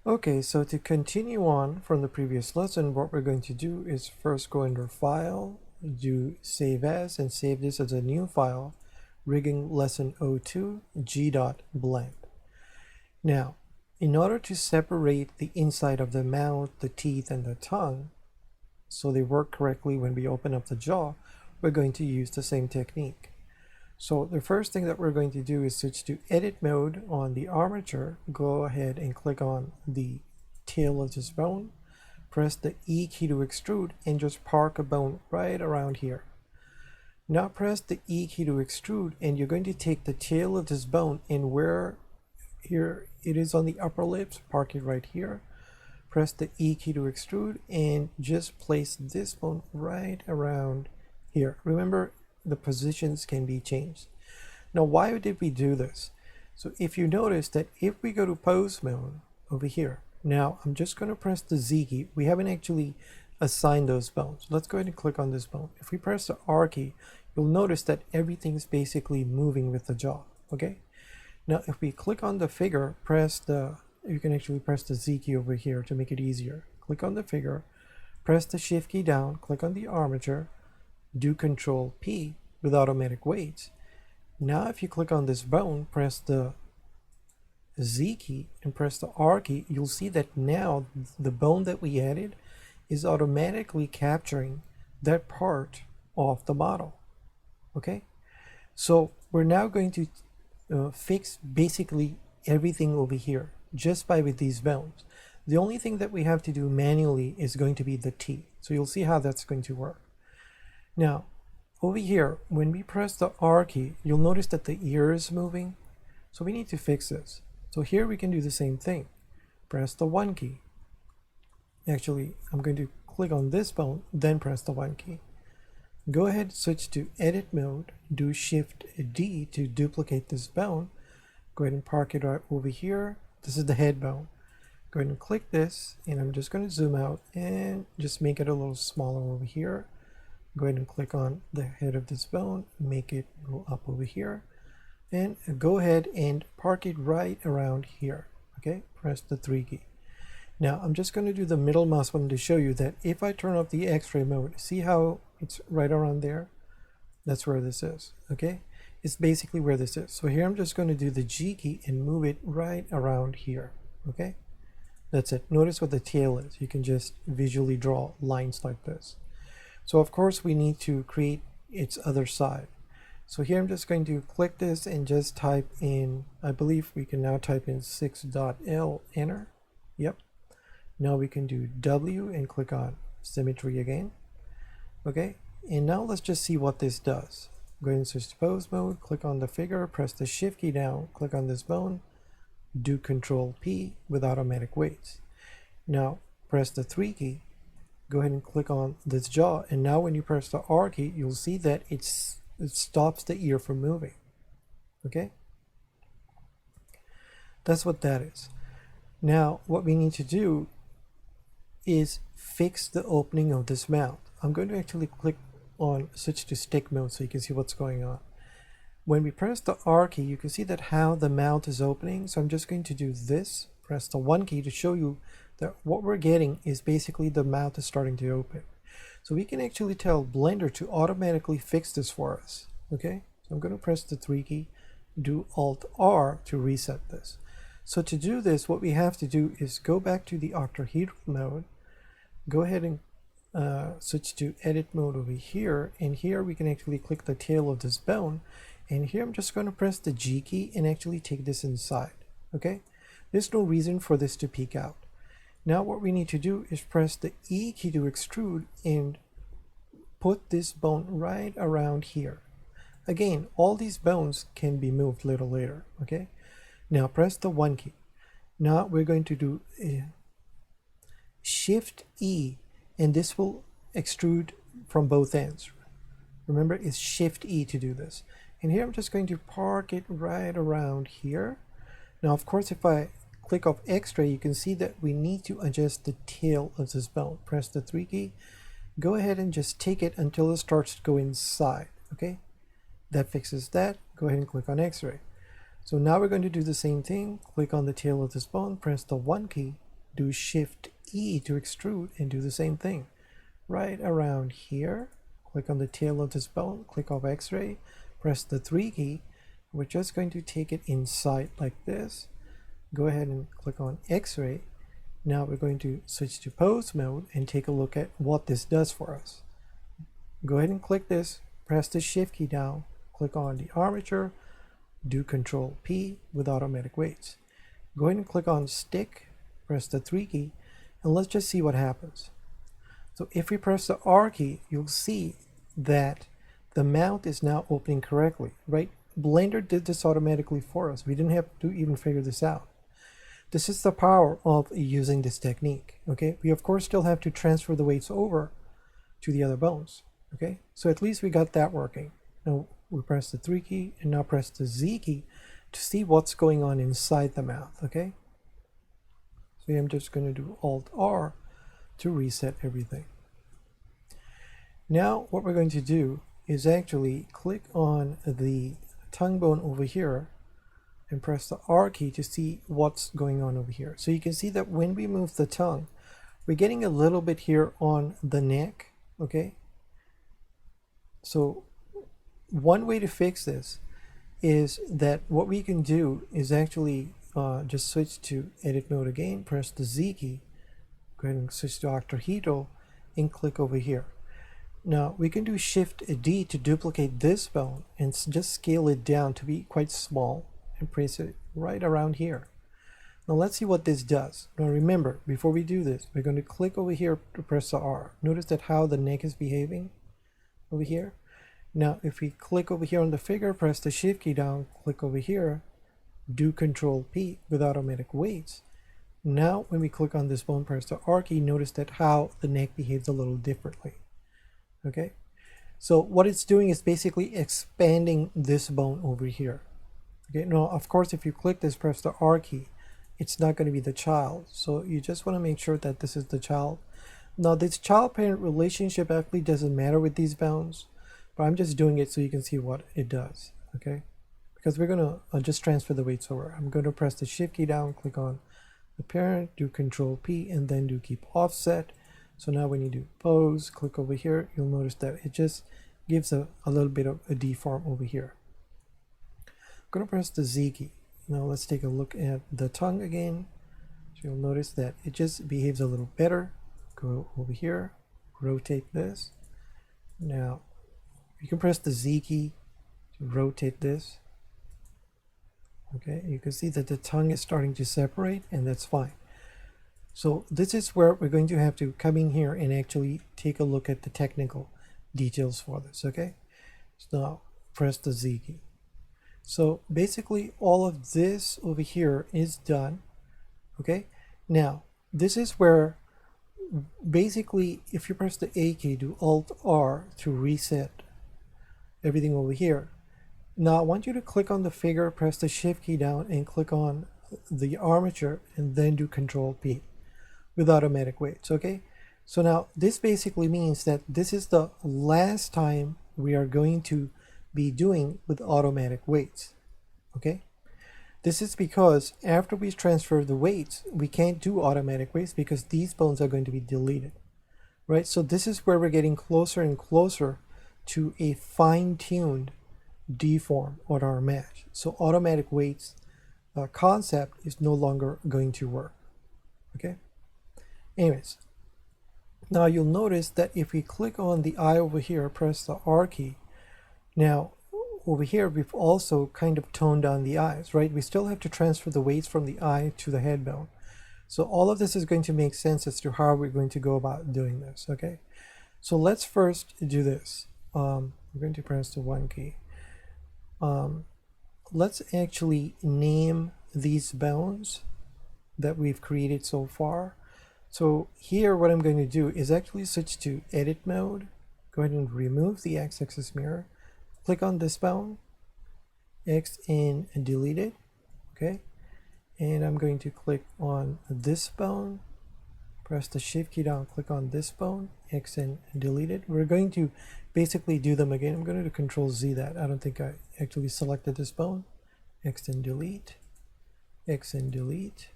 Okay, so to continue on from the previous lesson, what we're going to do is first go under File, do Save As, and save this as a new file, rigging lesson 02 g.blend. Now, in order to separate the inside of the mouth, the teeth, and the tongue, so they work correctly when we open up the jaw, we're going to use the same technique. So the first thing that we're going to do is switch to edit mode on the armature. Go ahead and click on the tail of this bone. Press the E key to extrude and just park a bone right around here. Now press the E key to extrude and you're going to take the tail of this bone and where here it is on the upper lips, park it right here. Press the E key to extrude and just place this bone right around here. Remember, the positions can be changed. Now, why did we do this? So if you notice that if we go to pose mode over here, now I'm just going to press the Z key. We haven't actually assigned those bones. Let's go ahead and click on this bone. If we press the R key, you'll notice that everything's basically moving with the jaw. Okay. Now, if we click on the figure, you can actually press the Z key over here to make it easier. Click on the figure, press the Shift key down, click on the armature, do Control P with automatic weights. Now if you click on this bone, press the Z key and press the R key, you'll see that now the bone that we added is automatically capturing that part of the model. Okay, so we're now going to fix basically everything over here just by with these bones. The only thing that we have to do manually is going to be the T. So you'll see how that's going to work. Now, over here, when we press the R key, you'll notice that the ear is moving. So we need to fix this. So here we can do the same thing. Press the 1 key. Actually, I'm going to click on this bone, then press the 1 key. Go ahead, switch to edit mode, do Shift D to duplicate this bone. Go ahead and park it right over here. This is the head bone. Go ahead and click this, and I'm just going to zoom out and just make it a little smaller over here. Go ahead and click on the head of this bone, make it go up over here, and go ahead and park it right around here. Okay, press the 3 key. Now I'm just going to do the middle mouse button to show you that if I turn off the X-ray mode, see how it's right around there? That's where this is. Okay, it's basically where this is. So here I'm just going to do the G key and move it right around here. Okay, that's it. Notice what the tail is. You can just visually draw lines like this. So of course we need to create its other side. So here I'm just going to click this and just type in, I believe we can now type in 6.L, enter. Yep. Now we can do W and click on symmetry again. Okay. And now let's just see what this does. Go ahead and switch to pose mode, click on the figure, press the Shift key down, click on this bone, do Control P with automatic weights. Now press the 3 key. Go ahead and click on this jaw, and now when you press the R key, you'll see that it stops the ear from moving. Okay, that's what that is. Now what we need to do is fix the opening of this mouth. I'm going to actually click on switch to stick mode so you can see what's going on. When we press the R key, you can see that how the mouth is opening. So I'm just going to do this, press the 1 key to show you that what we're getting is basically the mouth is starting to open. So we can actually tell Blender to automatically fix this for us. Okay, so I'm going to press the 3 key, do Alt R to reset this. So to do this, what we have to do is go back to the octahedral mode, go ahead and switch to edit mode over here, and here we can actually click the tail of this bone, and here I'm just going to press the G key and actually take this inside. Okay, there's no reason for this to peek out. Now what we need to do is press the E key to extrude and put this bone right around here. Again, all these bones can be moved a little later. Okay, now press the 1 key. Now we're going to do Shift E, and this will extrude from both ends. Remember, it's Shift E to do this. And here I'm just going to park it right around here. Now of course, if I click off X-ray, you can see that we need to adjust the tail of this bone. Press the 3 key, go ahead and just take it until it starts to go inside. Okay, that fixes that. Go ahead and click on X-ray. So now we're going to do the same thing. Click on the tail of this bone, press the 1 key, do Shift E to extrude and do the same thing. Right around here, click on the tail of this bone, click off X-ray, press the 3 key. We're just going to take it inside like this. Go ahead and click on X-ray. Now we're going to switch to pose mode and take a look at what this does for us. Go ahead and click this, press the Shift key down, click on the armature, do Control P with automatic weights. Go ahead and click on stick, press the 3 key, and let's just see what happens. So if we press the R key, you'll see that the mount is now opening correctly, right? Blender did this automatically for us. We didn't have to even figure this out. This is the power of using this technique, okay? We of course still have to transfer the weights over to the other bones, okay? So at least we got that working. Now we press the 3 key and now press the Z key to see what's going on inside the mouth, okay? So I'm just going to do Alt R to reset everything. Now what we're going to do is actually click on the tongue bone over here and press the R key to see what's going on over here. So you can see that when we move the tongue, we're getting a little bit here on the neck, okay? So one way to fix this is that what we can do is actually just switch to edit mode again, press the Z key, go ahead and switch to octahedral and click over here. Now we can do Shift D to duplicate this bone and just scale it down to be quite small and place it right around here. Now let's see what this does. Now remember, before we do this, we're going to click over here to press the R. Notice that how the neck is behaving over here. Now if we click over here on the figure, press the Shift key down, click over here, do Control P with automatic weights. Now when we click on this bone, press the R key, notice that how the neck behaves a little differently. Okay, so what it's doing is basically expanding this bone over here. Okay, now of course if you click this, press the R key, it's not going to be the child, so you just want to make sure that this is the child. Now this child-parent relationship actually doesn't matter with these bones, but I'm just doing it so you can see what it does. Okay, because we're going to just transfer the weights over. I'm going to press the Shift key down, click on the parent, do Control P, and then do keep offset. So now when you do pose, click over here, you'll notice that it just gives a little bit of a deform over here. I'm going to press the Z key. Now let's take a look at the tongue again. So you'll notice that it just behaves a little better. Go over here, rotate this. Now you can press the Z key to rotate this. Okay, you can see that the tongue is starting to separate, and that's fine. So this is where we're going to have to come in here and actually take a look at the technical details for this, okay? So now press the Z key. So basically all of this over here is done, okay? Now this is where basically if you press the A key, do Alt R to reset everything over here. Now I want you to click on the figure, press the Shift key down and click on the armature and then do Control P with automatic weights, okay? So now this basically means that this is the last time we are going to be doing with automatic weights, okay? This is because after we transfer the weights, we can't do automatic weights because these bones are going to be deleted, right? So this is where we're getting closer and closer to a fine-tuned deform on our mesh. So automatic weights concept is no longer going to work, okay? Anyways, now you'll notice that if we click on the eye over here, press the R key, now over here we've also kind of toned down the eyes, right? We still have to transfer the weights from the eye to the head bone. So all of this is going to make sense as to how we're going to go about doing this, okay? So let's first do this. We're going to press the 1 key. Let's actually name these bones that we've created so far. So here what I'm going to do is actually switch to edit mode, go ahead and remove the x-axis mirror, click on this bone, X and delete it, okay? And I'm going to click on this bone, press the Shift key down, click on this bone, X and delete it. We're going to basically do them again. I'm going to do Control Z that. I don't think I actually selected this bone. X and delete, X and delete.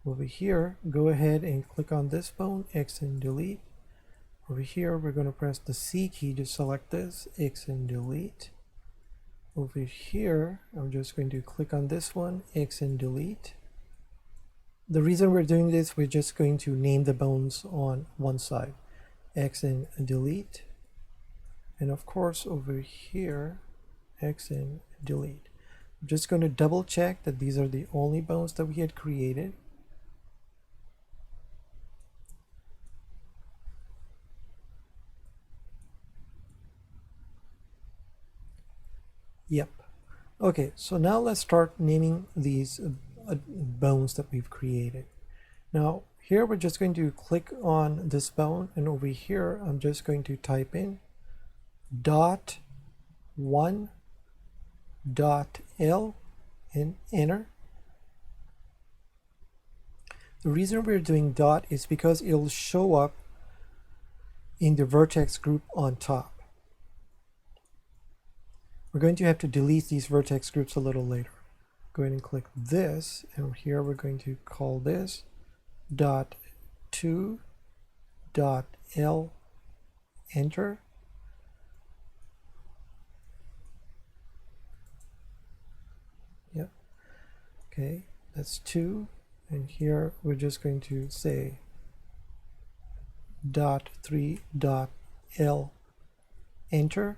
Over here, go ahead and click on this bone, X and delete. Over here, we're going to press the C key to select this, X and delete. Over here, I'm just going to click on this one, X and delete. The reason we're doing this, we're just going to name the bones on one side, X and delete. And of course, over here, X and delete. I'm just going to double check that these are the only bones that we had created. Yep. Okay, so now let's start naming these bones that we've created. Now, here we're just going to click on this bone, and over here, I'm just going to type in dot 1 dot L and enter. The reason we're doing dot is because it'll show up in the vertex group on top. We're going to have to delete these vertex groups a little later. Go ahead and click this, and here we're going to call this dot 2 dot L, enter. Yep. Okay, that's 2, and here we're just going to say dot 3 dot L, enter.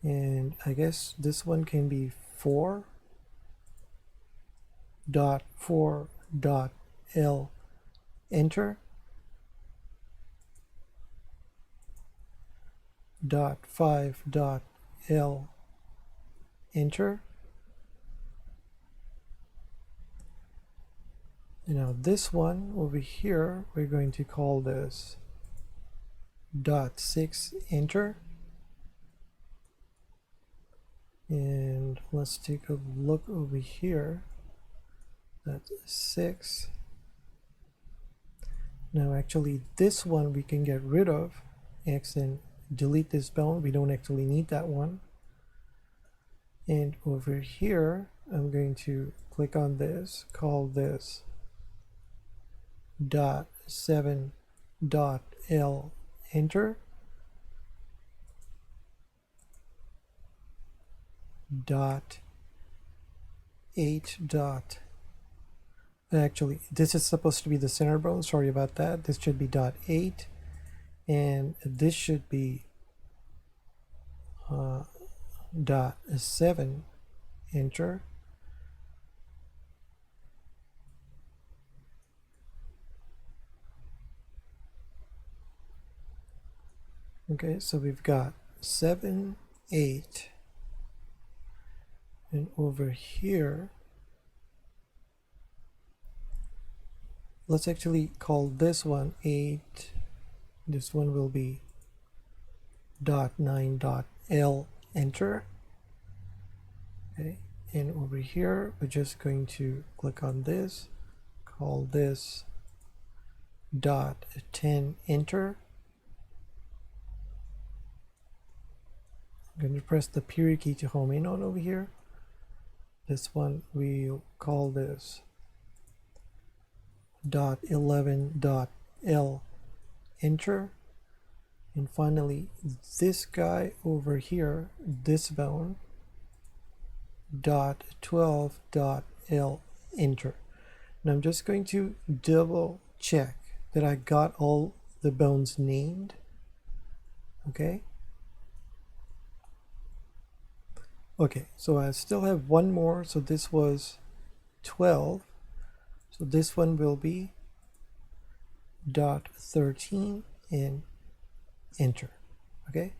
And I guess this one can be 4 dot 4 dot L, enter. Dot 5 dot L, enter. And now this one over here, we're going to call this dot 6, enter. And let's take a look over here. That's 6. Now actually this one we can get rid of, X and delete this bone. We don't actually need that one. And over here, I'm going to click on this, call this dot 7 dot L, enter. Dot 8 dot, actually this is supposed to be the center bone, sorry about that. This should be dot 8, and this should be dot 7, enter. Okay, so we've got 7, 8, and over here, let's actually call this one 8. This one will be dot 9 dot L, enter. Okay, and over here, we're just going to click on this, call this dot 10, enter. I'm going to press the period key to home in on over here. This one we'll call this dot 11 dot L, enter. And finally this guy over here, this bone, dot 12 dot L, enter. And I'm just going to double check that I got all the bones named. Okay. Okay, so I still have one more. So this was 12. So this one will be dot 13 and enter. Okay.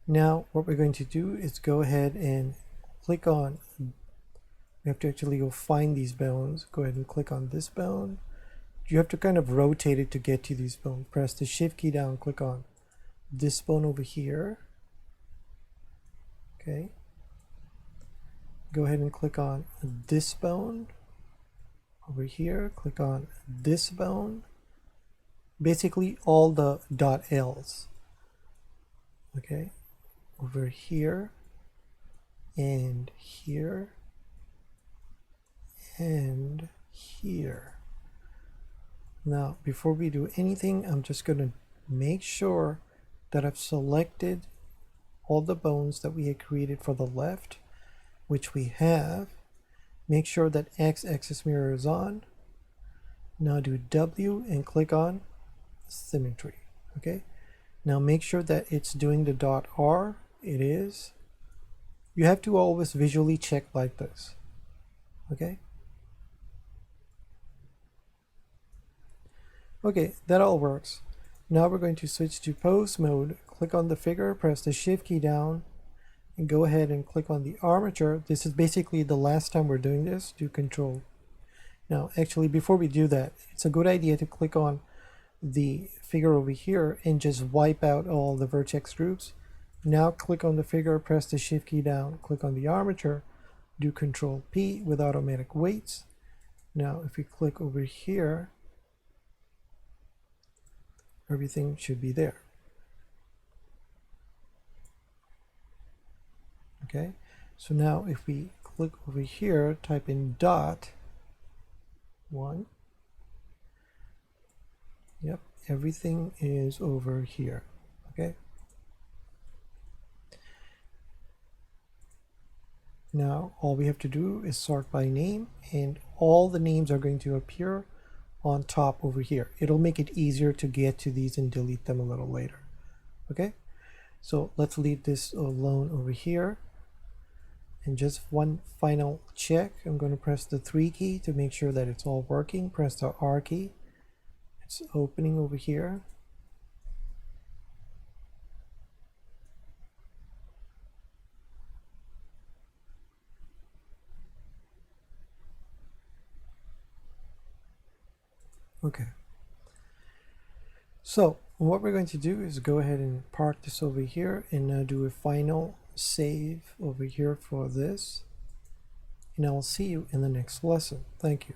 Now what we're going to do is go ahead and click on, we have to actually go find these bones. Go ahead and click on this bone. You have to kind of rotate it to get to these bones. Press the shift key down, click on this bone over here. Okay. Go ahead and click on this bone over here, click on this bone, basically all the dot L's. Okay, over here, and here and here. Now, before we do anything, I'm just going to make sure that I've selected all the bones that we had created for the left, which we have. Make sure that x-axis mirror is on. Now do W and click on symmetry. Okay. Now make sure that it's doing the dot R. It is. You have to always visually check like this. Okay. Okay, that all works. Now we're going to switch to pose mode. Click on the figure, press the shift key down, and go ahead and click on the armature. This is basically the last time we're doing this. Do control. Now, actually, before we do that, it's a good idea to click on the figure over here and just wipe out all the vertex groups. Now click on the figure, press the shift key down, click on the armature, do control P with automatic weights. Now, if we click over here, everything should be there. Okay, so now if we click over here, type in dot 1. Yep, everything is over here. Okay. Now all we have to do is sort by name, and all the names are going to appear on top over here. It'll make it easier to get to these and delete them a little later. Okay, so let's leave this alone over here. And just one final check. I'm going to press the 3 key to make sure that it's all working. Press the R key. It's opening over here. Okay. So what we're going to do is go ahead and park this over here and now do a final save over here for this. And I'll see you in the next lesson. Thank you.